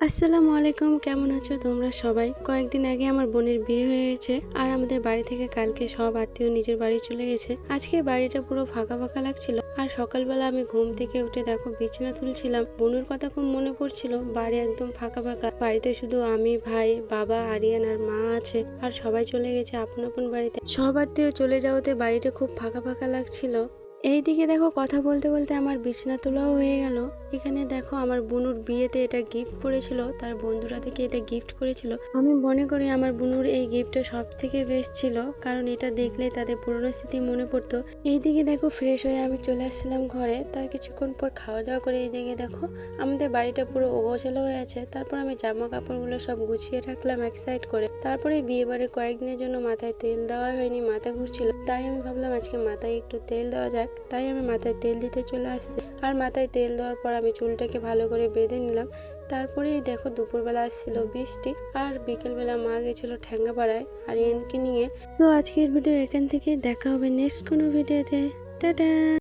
আসসালামু আলাইকুম, কেমন আছো তোমরা সবাই? কয়েকদিন আগে আমার বোনের বিয়ে হয়ে গেছে আর আমাদের বাড়ি থেকে কালকে সব আত্মীয় নিজের বাড়ি চলে গেছে। আজকে বাড়িটা পুরো ফাঁকা ফাঁকা লাগছিল। আর সকালবেলা আমি ঘুম থেকে উঠে দেখো বিছানা তুলছিলাম, বোনের কথা খুব মনে পড়ছিল। বাড়ি একদম ফাঁকা ফাঁকা, বাড়িতে শুধু আমি, ভাই, বাবা, আরিয়ান আর মা আছে। আর সবাই চলে গেছে আপন আপন বাড়িতে। সব আত্মীয় চলে যাওয়াতে বাড়িটা খুব ফাঁকা ফাঁকা লাগছিল। এইদিকে দেখো কথা বলতে বলতে আমার বিছানা তোলাও হয়ে গেল। এখানে দেখো আমার বোনুর বিয়েতে এটা গিফট করেছিল, তার বন্ধুরা থেকে এটা গিফট করেছিল। আমি মনে করি আমার বোনুর এই গিফটটা সব থেকে বেস্ট ছিল, কারণ এটা দেখলে তাদের পুরনো স্মৃতি মনে পড়তো। এইদিকে দেখো ফ্রেশ হয়ে আমি চলে আসছিলাম ঘরে। তার কিছুক্ষণ পর খাওয়া দাওয়া করে এইদিকে দেখো আমাদের বাড়িটা পুরো অগোছালো হয়ে আছে। তারপর আমি জামা কাপড়গুলো সব গুছিয়ে রাখলাম এক সাইড করে। তারপরে বিয়ে বাড়ি কয়েকদিনের জন্য মাথায় তেল দেওয়া হয়নি, মাথা ঘুরছিল, তাই আমি ভাবলাম আজকে মাথায় একটু তেল দেওয়া যাক। তাই আমি মাথায় তেল দিতে চলে আসছি। আর মাথায় তেল দেওয়ার পর আমি চুলটাকে ভালো করে বেঁধে নিলাম। তারপরেই দেখো দুপুরবেলা আসছিল বৃষ্টি, আর বিকেলবেলা মা গেছিল ঠ্যাঙ্গাপাড়ায় আরিয়ানকে নিয়ে। সো আজকের ভিডিও এখান থেকে, দেখা হবে নেক্সট কোনো ভিডিওতে। টাটা।